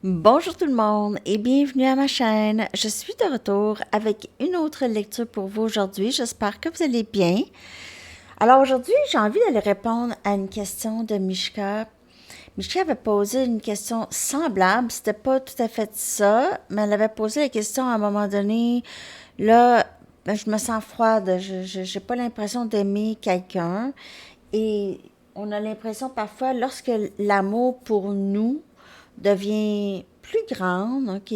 Bonjour tout le monde et bienvenue à ma chaîne. Je suis de retour avec une autre lecture pour vous aujourd'hui. J'espère que vous allez bien. Alors aujourd'hui, j'ai envie d'aller répondre à une question de Mishka. Mishka avait posé une question semblable. C'était pas tout à fait ça, mais elle avait posé la question à un moment donné. Là, je me sens froide. J'ai pas l'impression d'aimer quelqu'un. Et on a l'impression parfois, lorsque l'amour pour nous devient plus grande, OK,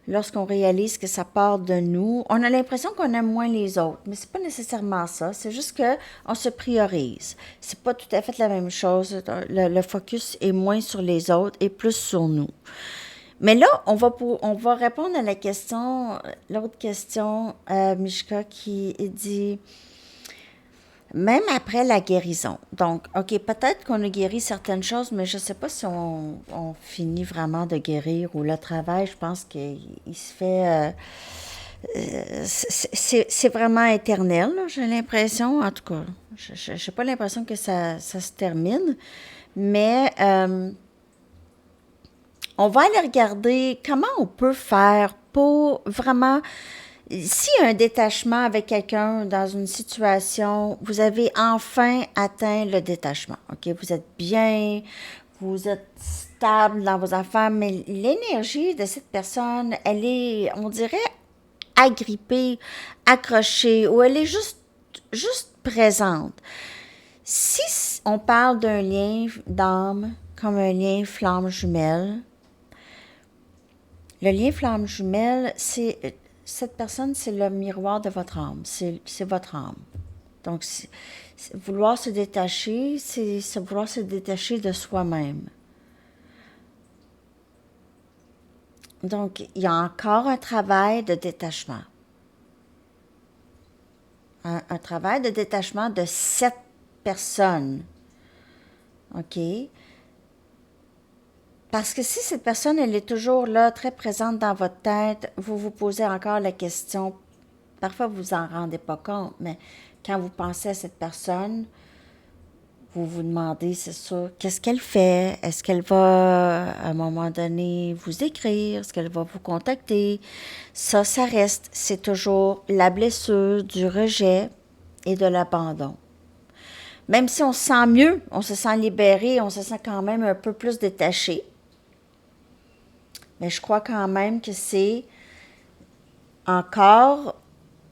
lorsqu'on réalise que ça part de nous, on a l'impression qu'on aime moins les autres. Mais c'est pas nécessairement ça. C'est juste que on se priorise. C'est pas tout à fait la même chose. Le focus est moins sur les autres et plus sur nous. Mais là, on va répondre à la question, l'autre question, Mishka, qui dit même après la guérison. Donc, OK, peut-être qu'on a guéri certaines choses, mais je ne sais pas si on finit vraiment de guérir ou le travail, je pense qu'il se fait. C'est vraiment éternel, là, j'ai l'impression. En tout cas, je n'ai pas l'impression que ça se termine. Mais on va aller regarder comment on peut faire pour vraiment s'il y a un détachement avec quelqu'un dans une situation, vous avez enfin atteint le détachement. OK? Vous êtes bien, vous êtes stable dans vos affaires, mais l'énergie de cette personne, elle est, on dirait, agrippée, accrochée, ou elle est juste présente. Si on parle d'un lien d'âme comme un lien flamme jumelle, le lien flamme jumelle, c'est cette personne, c'est le miroir de votre âme. C'est votre âme. Donc, vouloir se détacher, c'est vouloir se détacher de soi-même. Donc, il y a encore un travail de détachement. Un travail de détachement de cette personne. OK? Parce que si cette personne, elle est toujours là, très présente dans votre tête, vous vous posez encore la question, parfois vous vous en rendez pas compte, mais quand vous pensez à cette personne, vous vous demandez, c'est sûr, qu'est-ce qu'elle fait? Est-ce qu'elle va, à un moment donné, vous écrire? Est-ce qu'elle va vous contacter? Ça reste. C'est toujours la blessure du rejet et de l'abandon. Même si on se sent mieux, on se sent libéré, on se sent quand même un peu plus détaché. Mais je crois quand même que c'est encore,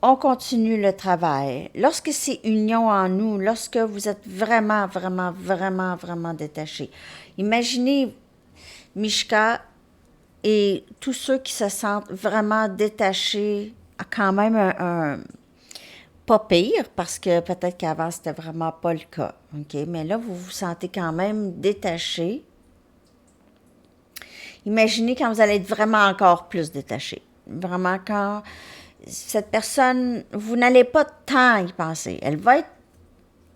on continue le travail. Lorsque c'est union en nous, lorsque vous êtes vraiment, vraiment, vraiment, vraiment détaché. Imaginez Mishka et tous ceux qui se sentent vraiment détachés à quand même pas pire, parce que peut-être qu'avant, c'était vraiment pas le cas. OK? Mais là, vous vous sentez quand même détaché. Imaginez quand vous allez être vraiment encore plus détaché. Vraiment quand cette personne, vous n'allez pas tant y penser. Elle va être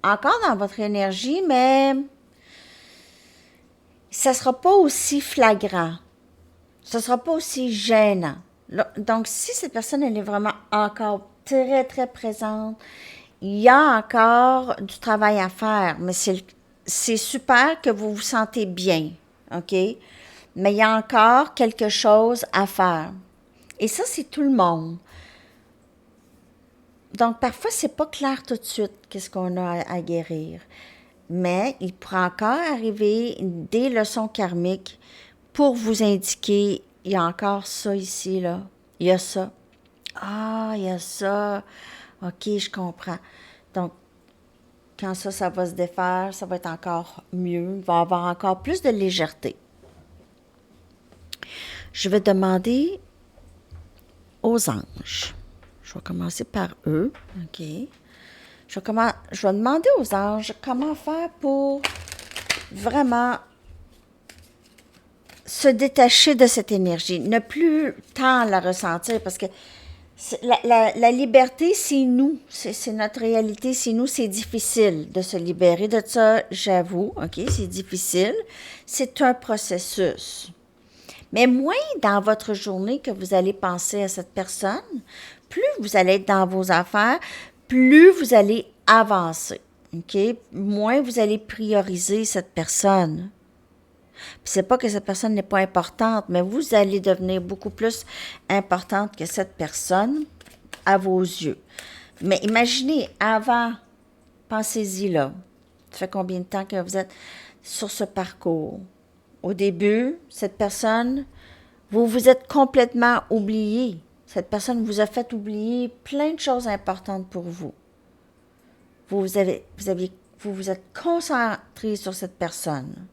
encore dans votre énergie, mais ça ne sera pas aussi flagrant. Ça ne sera pas aussi gênant. Donc, si cette personne, elle est vraiment encore très, très présente, il y a encore du travail à faire, mais c'est super que vous vous sentez bien, OK? Mais il y a encore quelque chose à faire. Et ça, c'est tout le monde. Donc, parfois, c'est pas clair tout de suite qu'est-ce qu'on a à guérir. Mais il pourra encore arriver des leçons karmiques pour vous indiquer, il y a encore ça ici, là. Il y a ça. Ah, il y a ça. OK, je comprends. Donc, quand ça va se défaire, ça va être encore mieux. Il va y avoir encore plus de légèreté. Je vais demander aux anges. Je vais commencer par eux. OK. Je vais demander aux anges comment faire pour vraiment se détacher de cette énergie, ne plus tant la ressentir, parce que la liberté, c'est nous, c'est notre réalité, c'est nous, c'est difficile de se libérer de ça, j'avoue, OK, c'est difficile, c'est un processus. Mais moins dans votre journée que vous allez penser à cette personne, plus vous allez être dans vos affaires, plus vous allez avancer, OK? Moins vous allez prioriser cette personne. Puis c'est pas que cette personne n'est pas importante, mais vous allez devenir beaucoup plus importante que cette personne à vos yeux. Mais imaginez, avant, pensez-y là. Ça fait combien de temps que vous êtes sur ce parcours? Au début, cette personne, vous vous êtes complètement oublié. Cette personne vous a fait oublier plein de choses importantes pour vous. Vous vous êtes concentré sur cette personne.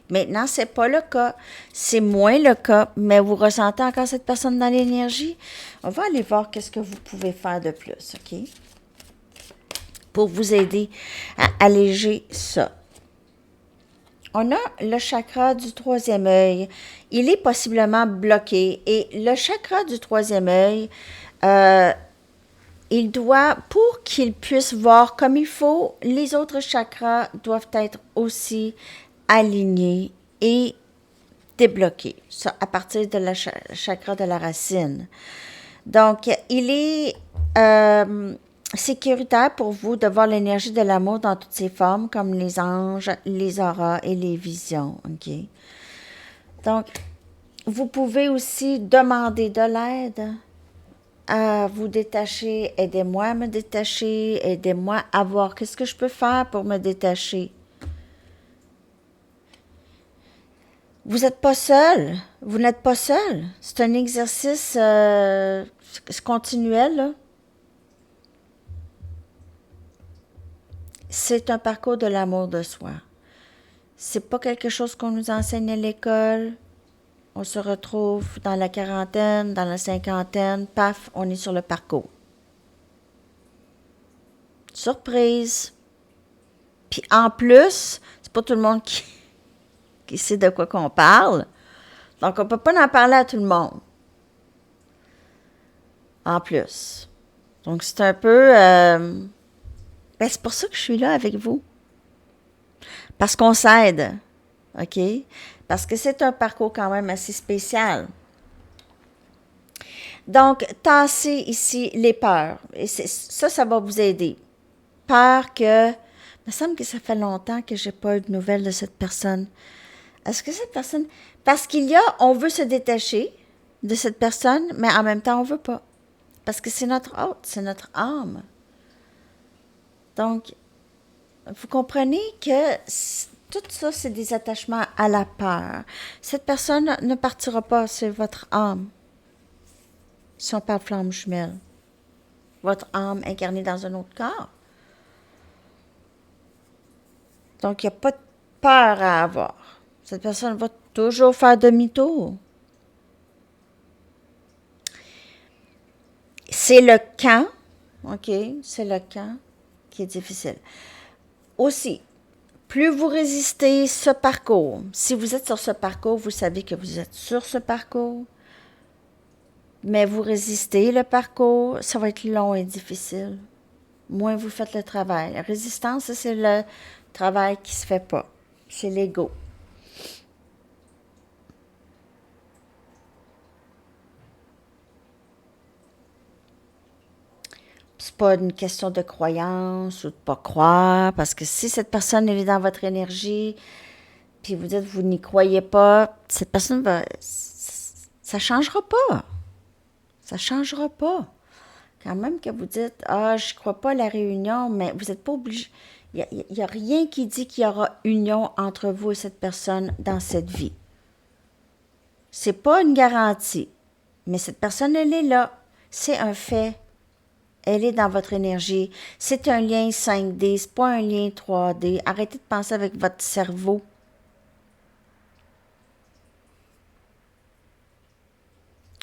Maintenant, c'est pas le cas. C'est moins le cas, mais vous ressentez encore cette personne dans l'énergie. On va aller voir qu'est-ce que vous pouvez faire de plus, OK? Pour vous aider à alléger ça. On a le chakra du troisième œil. Il est possiblement bloqué. Et le chakra du troisième œil, il doit, pour qu'il puisse voir comme il faut, les autres chakras doivent être aussi alignés et débloqués. Ça, à partir de la chakra de la racine. Donc, il est sécuritaire pour vous de voir l'énergie de l'amour dans toutes ses formes, comme les anges, les auras et les visions. OK? Donc, vous pouvez aussi demander de l'aide à vous détacher. Aidez-moi à me détacher. Aidez-moi à voir qu'est-ce que je peux faire pour me détacher. Vous n'êtes pas seul. Vous n'êtes pas seul. C'est un exercice continuel, là. C'est un parcours de l'amour de soi. C'est pas quelque chose qu'on nous enseigne à l'école. On se retrouve dans la quarantaine, dans la cinquantaine, paf, on est sur le parcours. Surprise! Puis en plus, c'est pas tout le monde qui sait de quoi qu'on parle. Donc, on peut pas en parler à tout le monde. En plus. Donc, c'est un peu... ben, c'est pour ça que je suis là avec vous. Parce qu'on s'aide. OK? Parce que c'est un parcours quand même assez spécial. Donc, tassez ici les peurs. Et ça va vous aider. Peur que... Il me semble que ça fait longtemps que j'ai pas eu de nouvelles de cette personne. Est-ce que cette personne... Parce qu'il y a... On veut se détacher de cette personne, mais en même temps, on veut pas. Parce que c'est notre hôte, c'est notre âme. Donc, vous comprenez que tout ça, c'est des attachements à la peur. Cette personne ne partira pas, c'est votre âme. Si on parle flamme jumelle. Votre âme incarnée dans un autre corps. Donc, il n'y a pas de peur à avoir. Cette personne va toujours faire demi-tour. C'est le quand, OK? C'est le quand qui est difficile. Aussi, plus vous résistez ce parcours, si vous êtes sur ce parcours, vous savez que vous êtes sur ce parcours, mais vous résistez le parcours, ça va être long et difficile. Moins vous faites le travail. La résistance, c'est le travail qui ne se fait pas. C'est l'ego. C'est pas une question de croyance ou de pas croire, parce que si cette personne elle est dans votre énergie, puis vous dites vous n'y croyez pas, cette personne va... Ça changera pas. Ça changera pas. Quand même que vous dites, ah, je crois pas à la réunion, mais vous n'êtes pas obligé. Il n'y a rien qui dit qu'il y aura union entre vous et cette personne dans cette vie. C'est pas une garantie. Mais cette personne, elle est là. C'est un fait. Elle est dans votre énergie. C'est un lien 5D, c'est pas un lien 3D. Arrêtez de penser avec votre cerveau.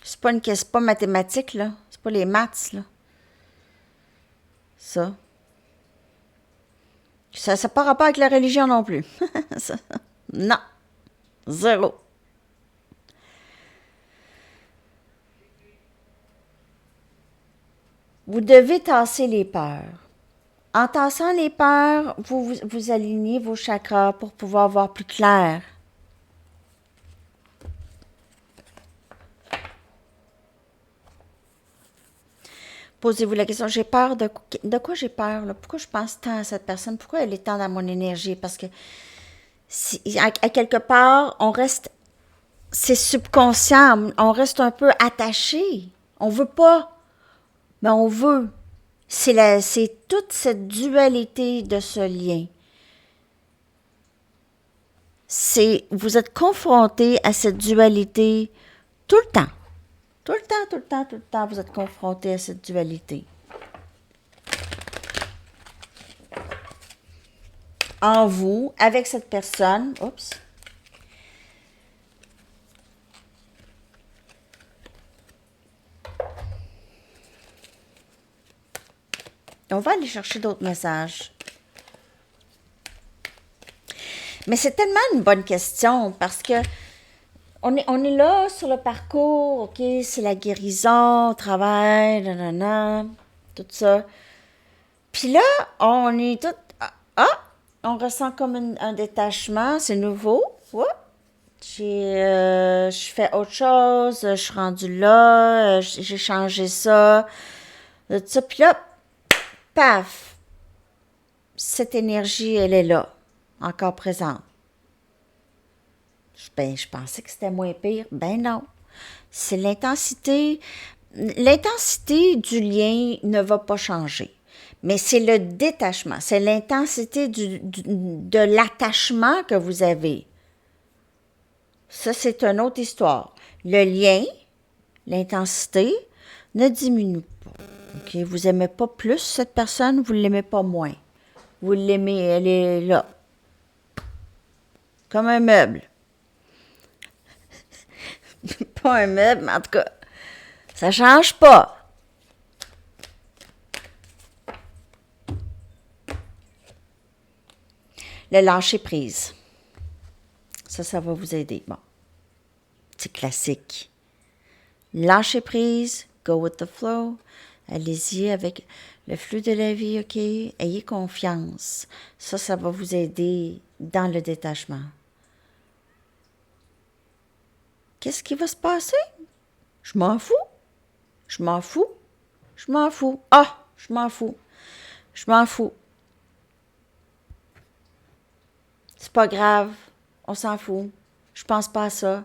C'est pas mathématique, là. C'est pas les maths, là. Ça. Ça n'a pas rapport avec la religion non plus. Non. Zéro. Vous devez tasser les peurs. En tassant les peurs, vous alignez vos chakras pour pouvoir voir plus clair. Posez-vous la question, j'ai peur de quoi j'ai peur, là? Pourquoi je pense tant à cette personne? Pourquoi elle est tant dans mon énergie? Parce que à quelque part, on reste, c'est subconscient, on reste un peu attaché. On veut pas, mais on veut. C'est toute cette dualité de ce lien. Vous êtes confronté à cette dualité tout le temps. Tout le temps, tout le temps, tout le temps, vous êtes confronté à cette dualité. En vous, avec cette personne. Oups. On va aller chercher d'autres messages. Mais c'est tellement une bonne question parce que on est là sur le parcours, OK, c'est la guérison, travail, nanana, tout ça. Puis là, on est tout... on ressent comme un détachement, c'est nouveau. Ouais. Je fais autre chose, je suis rendue là, j'ai changé ça, tout ça. Puis là, paf, cette énergie, elle est là, encore présente. Ben, je pensais que c'était moins pire. Ben non. C'est l'intensité. L'intensité du lien ne va pas changer. Mais c'est le détachement. C'est l'intensité de l'attachement que vous avez. Ça, c'est une autre histoire. Le lien, l'intensité, ne diminue pas. Okay? Vous n'aimez pas plus cette personne, vous ne l'aimez pas moins. Vous l'aimez, elle est là. Comme un meuble. Pas un meuble, mais en tout cas, ça change pas. Le lâcher prise. Ça va vous aider. Bon, c'est classique. Lâcher prise, go with the flow. Allez-y avec le flux de la vie, OK? Ayez confiance. Ça va vous aider dans le détachement. Qu'est-ce qui va se passer? Je m'en fous. Je m'en fous. Je m'en fous. Ah, je m'en fous. Je m'en fous. C'est pas grave. On s'en fout. Je pense pas à ça.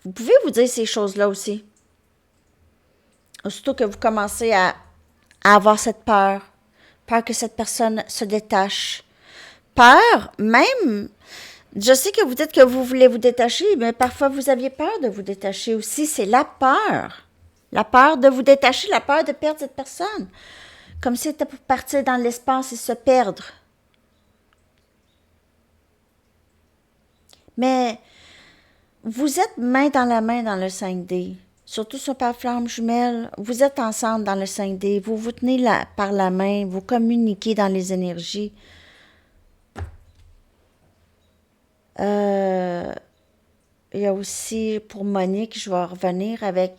Vous pouvez vous dire ces choses-là aussi. Aussitôt que vous commencez à avoir cette peur. Peur que cette personne se détache. Peur, même, je sais que vous dites que vous voulez vous détacher, mais parfois vous aviez peur de vous détacher aussi. C'est la peur. La peur de vous détacher, la peur de perdre cette personne. Comme si c'était pour partir dans l'espace et se perdre. Mais vous êtes main dans la main dans le 5D. Surtout sur par flamme jumelle, vous êtes ensemble dans le 5D. Vous vous tenez par la main, vous communiquez dans les énergies. Il y a aussi, pour Monique, je vais revenir avec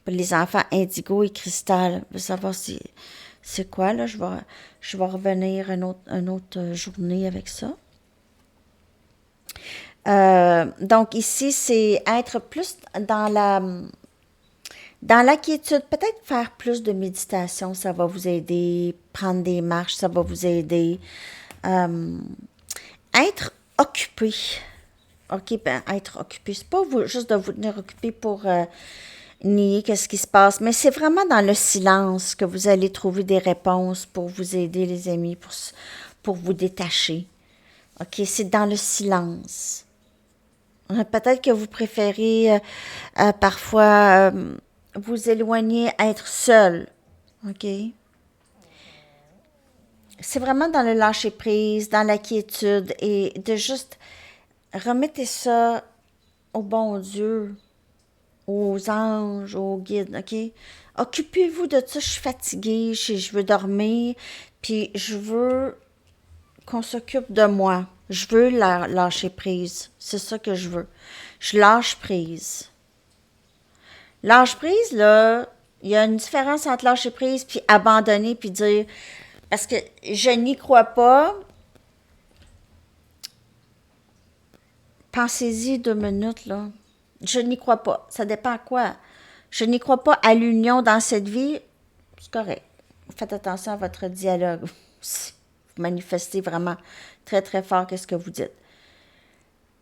les enfants Indigo et Cristal. Je veux savoir c'est quoi, là. Je vais revenir une autre journée avec ça. Donc ici, c'est être plus dans la quiétude. Peut-être faire plus de méditation, ça va vous aider. Prendre des marches, ça va vous aider. Être occupé. OK, ben, être occupé, c'est pas juste de vous tenir occupé pour nier qu'est-ce qui se passe, mais c'est vraiment dans le silence que vous allez trouver des réponses pour vous aider, les amis, pour vous détacher. OK, c'est dans le silence. Peut-être que vous préférez parfois vous éloigner, être seul. OK? C'est vraiment dans le lâcher-prise, dans la quiétude et de juste remettez ça au bon Dieu, aux anges, aux guides, OK? Occupez-vous de ça, je suis fatiguée, je veux dormir, puis je veux qu'on s'occupe de moi. Je veux lâcher prise. C'est ça que je veux. Je lâche prise. Lâche prise, là, il y a une différence entre lâcher prise puis abandonner puis dire parce que je n'y crois pas. Pensez-y 2 minutes, là. Je n'y crois pas. Ça dépend à quoi. Je n'y crois pas à l'union dans cette vie. C'est correct. faites attention à votre dialogue. Vous manifestez vraiment très, très fort qu'est-ce que vous dites.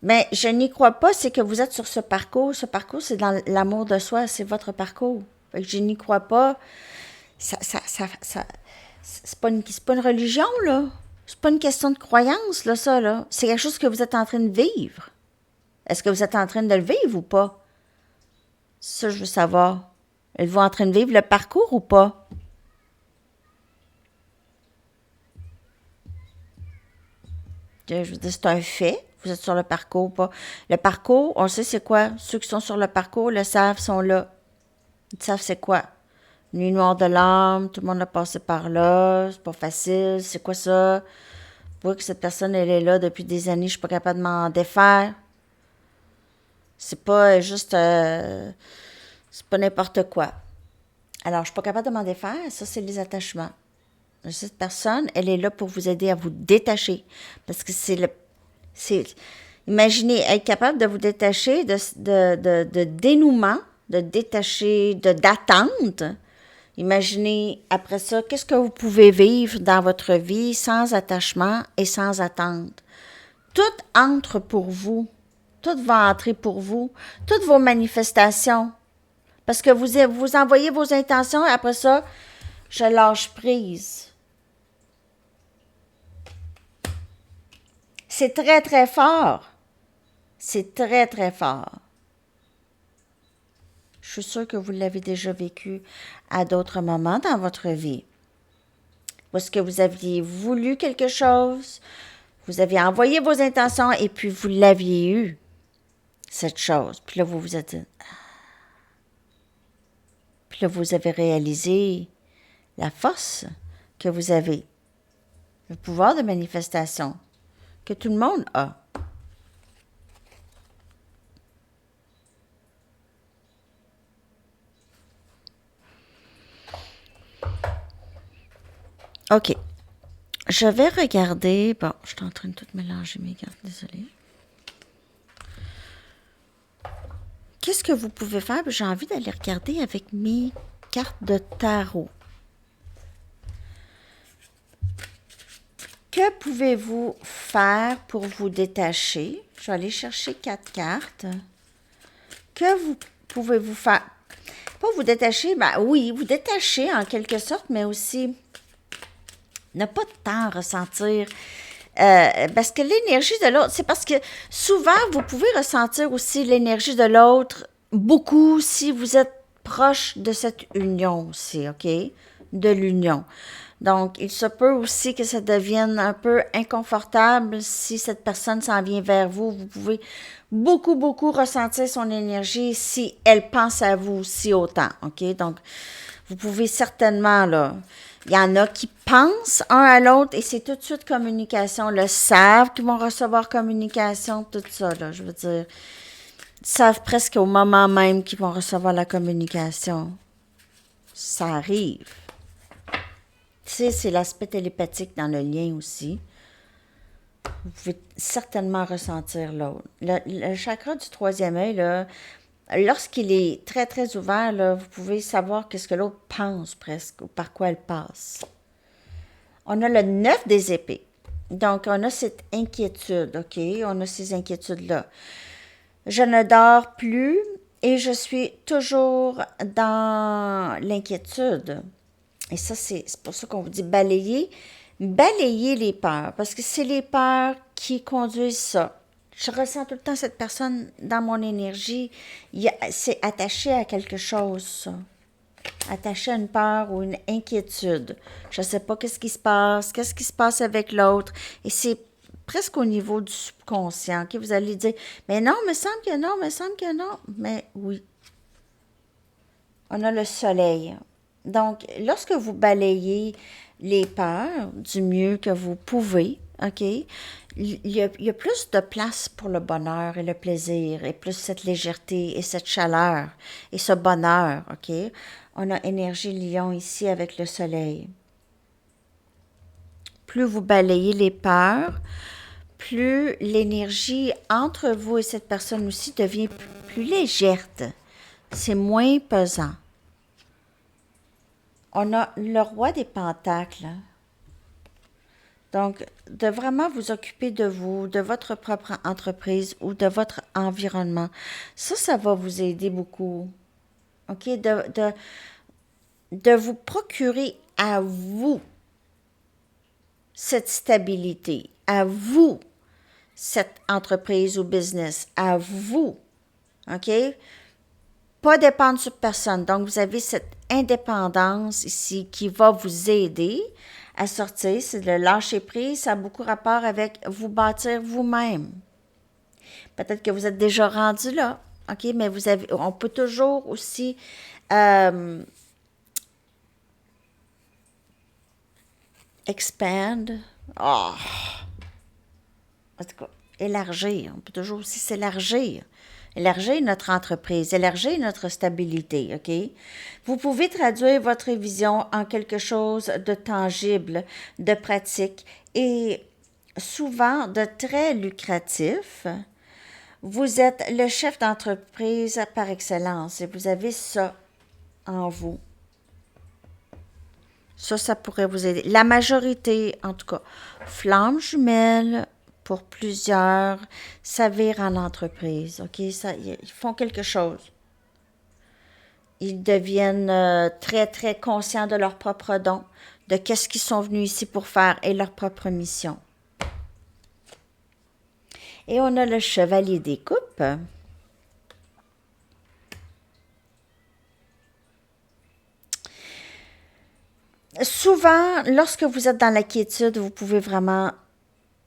Mais je n'y crois pas, c'est que vous êtes sur ce parcours. Ce parcours, c'est dans l'amour de soi, c'est votre parcours. Fait que je n'y crois pas. C'est pas une religion, là. C'est pas une question de croyance, là, ça, là. C'est quelque chose que vous êtes en train de vivre. Est-ce que vous êtes en train de le vivre ou pas? Ça, je veux savoir. Êtes-vous en train de vivre le parcours ou pas? Je veux dire, c'est un fait. Vous êtes sur le parcours ou pas. Le parcours, on sait c'est quoi. Ceux qui sont sur le parcours le savent, sont là. Ils savent c'est quoi. Nuit noire de l'âme, tout le monde a passé par là, c'est pas facile, c'est quoi ça? Vous voyez que cette personne, elle est là depuis des années, je suis pas capable de m'en défaire. C'est pas juste, c'est pas n'importe quoi. Alors, je suis pas capable de m'en défaire, ça, c'est les attachements. Cette personne, elle est là pour vous aider à vous détacher. Parce que imaginez, être capable de vous détacher de dénouement, de détacher, d'attente. Imaginez, après ça, qu'est-ce que vous pouvez vivre dans votre vie sans attachement et sans attente. Tout entre pour vous. Tout va entrer pour vous. Toutes vos manifestations. Parce que vous envoyez vos intentions et après ça, je lâche prise. C'est très, très fort. C'est très, très fort. Je suis sûre que vous l'avez déjà vécu à d'autres moments dans votre vie. Ou est-ce que vous aviez voulu quelque chose, vous aviez envoyé vos intentions et puis vous l'aviez eu, cette chose. Puis là, vous vous êtes dit, puis là, vous avez réalisé la force que vous avez, le pouvoir de manifestation que tout le monde a. OK. Je vais regarder. Bon, je suis en train de tout mélanger mes cartes, désolée. Qu'est-ce que vous pouvez faire? J'ai envie d'aller regarder avec mes cartes de tarot. Que pouvez-vous faire pour vous détacher? Je vais aller chercher 4 cartes. Que pouvez-vous faire? Pas vous détacher, ben oui, vous détacher en quelque sorte, mais aussi ne pas de temps ressentir. Parce que l'énergie de l'autre, c'est parce que souvent, vous pouvez ressentir aussi l'énergie de l'autre beaucoup si vous êtes proche de cette union aussi, OK? De l'union. Donc, il se peut aussi que ça devienne un peu inconfortable si cette personne s'en vient vers vous. Vous pouvez beaucoup, beaucoup ressentir son énergie si elle pense à vous aussi autant, OK? Donc, vous pouvez certainement, là, il y en a qui pensent un à l'autre et c'est tout de suite communication. Le savent qu'ils vont recevoir communication, tout ça, là, je veux dire. Ils savent presque au moment même qu'ils vont recevoir la communication. Ça arrive. Tu sais, c'est l'aspect télépathique dans le lien aussi. Vous pouvez certainement ressentir l'autre. Le chakra du troisième œil, là, lorsqu'il est très, très ouvert, là, vous pouvez savoir qu'est-ce que l'autre pense presque, ou par quoi elle passe. On a le 9 des épées. Donc, on a cette inquiétude, OK? On a ces inquiétudes-là. Je ne dors plus et je suis toujours dans l'inquiétude. Et ça, c'est pour ça qu'on vous dit balayer. Balayer les peurs, parce que c'est les peurs qui conduisent ça. Je ressens tout le temps cette personne dans mon énergie. C'est attaché à quelque chose, ça. Attaché à une peur ou une inquiétude. Je ne sais pas qu'est-ce qui se passe avec l'autre. Et c'est presque au niveau du subconscient. Okay? Vous allez dire, mais non, me semble que non, me semble que non. Mais oui. On a le soleil. Donc, lorsque vous balayez les peurs du mieux que vous pouvez, OK, il y a plus de place pour le bonheur et le plaisir, et plus cette légèreté et cette chaleur et ce bonheur, OK? On a énergie lion ici avec le soleil. Plus vous balayez les peurs, plus l'énergie entre vous et cette personne aussi devient plus légère. C'est moins pesant. on a le roi des pentacles. Donc, de vraiment vous occuper de vous, de votre propre entreprise ou de votre environnement. Ça va vous aider beaucoup. OK? De vous procurer à vous cette stabilité, à vous cette entreprise ou business, à vous. OK? Pas dépendre sur personne. Donc, vous avez cette indépendance ici qui va vous aider à sortir. C'est le lâcher prise. Ça a beaucoup rapport avec vous bâtir vous-même. Peut-être que vous êtes déjà rendu là. OK? Mais on peut toujours aussi expand. Oh. En tout cas, élargir. On peut toujours aussi s'élargir. Élargir notre entreprise, élargir notre stabilité, OK? Vous pouvez traduire votre vision en quelque chose de tangible, de pratique et souvent de très lucratif. Vous êtes le chef d'entreprise par excellence et vous avez ça en vous. Ça pourrait vous aider. La majorité, en tout cas, flamme jumelle, pour plusieurs, ça vire en entreprise, OK? Ils font quelque chose. Ils deviennent très, très conscients de leur propre don, de qu'est-ce qu'ils sont venus ici pour faire et leur propre mission. Et on a le chevalier des coupes. Souvent, lorsque vous êtes dans la quiétude, vous pouvez vraiment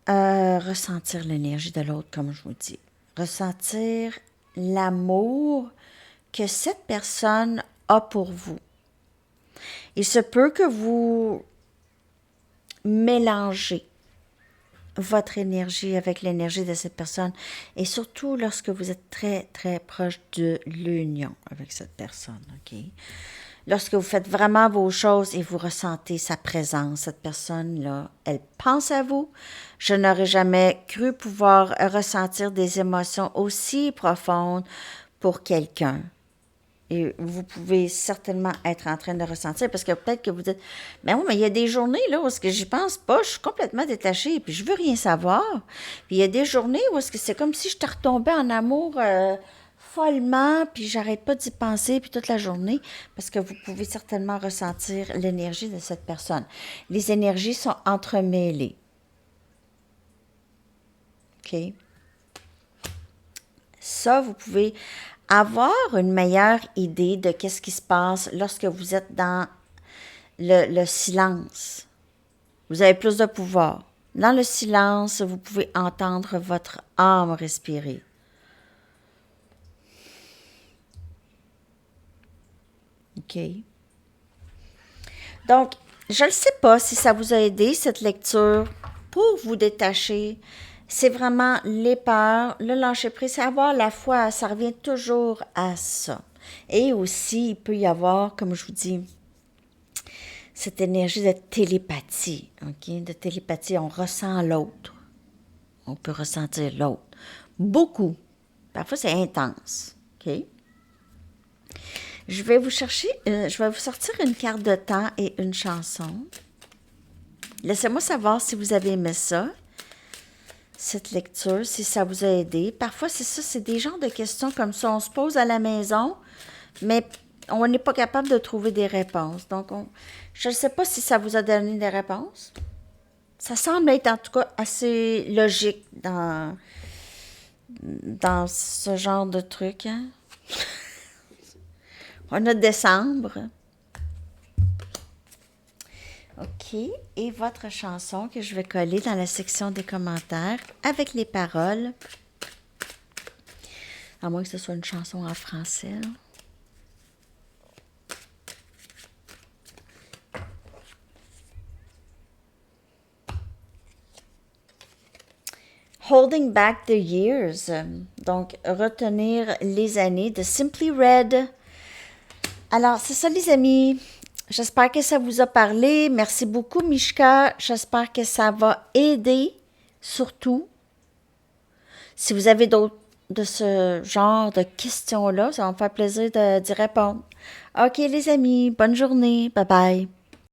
ressentir l'énergie de l'autre, comme je vous dis. Ressentir l'amour que cette personne a pour vous. Il se peut que vous mélangez votre énergie avec l'énergie de cette personne et surtout lorsque vous êtes très, très proche de l'union avec cette personne, OK? Lorsque vous faites vraiment vos choses et vous ressentez sa présence, cette personne-là, elle pense à vous. Je n'aurais jamais cru pouvoir ressentir des émotions aussi profondes pour quelqu'un. Et vous pouvez certainement être en train de ressentir, parce que peut-être que vous dites, ben oui, mais il y a des journées là où est-ce que j'y pense pas, je suis complètement détachée, puis je veux rien savoir. Puis il y a des journées où est-ce que c'est comme si je te retombais en amour follement, puis j'arrête pas d'y penser, puis toute la journée, parce que vous pouvez certainement ressentir l'énergie de cette personne. Les énergies sont entremêlées. OK? Ça, vous pouvez avoir une meilleure idée de qu'est-ce qui se passe lorsque vous êtes dans le silence. Vous avez plus de pouvoir. Dans le silence, vous pouvez entendre votre âme respirer. OK? Donc, je ne sais pas si ça vous a aidé, cette lecture, pour vous détacher. C'est vraiment les peurs, le lâcher-prise, c'est avoir la foi, ça revient toujours à ça. Et aussi, il peut y avoir, comme je vous dis, cette énergie de télépathie, OK? De télépathie, on ressent l'autre. On peut ressentir l'autre. Beaucoup. Parfois, c'est intense, OK? Je vais vous sortir une carte de temps et une chanson. Laissez-moi savoir si vous avez aimé ça, cette lecture, si ça vous a aidé. Parfois, c'est ça, c'est des genres de questions comme ça. On se pose à la maison, mais on n'est pas capable de trouver des réponses. Donc, je ne sais pas si ça vous a donné des réponses. Ça semble être en tout cas assez logique dans ce genre de truc, hein? On a décembre. OK. Et votre chanson que je vais coller dans la section des commentaires avec les paroles. À moins que ce soit une chanson en français. Là. Holding Back the Years. Donc, retenir les années de Simply Red. Alors, c'est ça les amis. J'espère que ça vous a parlé. Merci beaucoup Mishka. J'espère que ça va aider, surtout. Si vous avez d'autres de ce genre de questions-là. Ça va me faire plaisir d'y répondre. OK, les amis, bonne journée. Bye bye.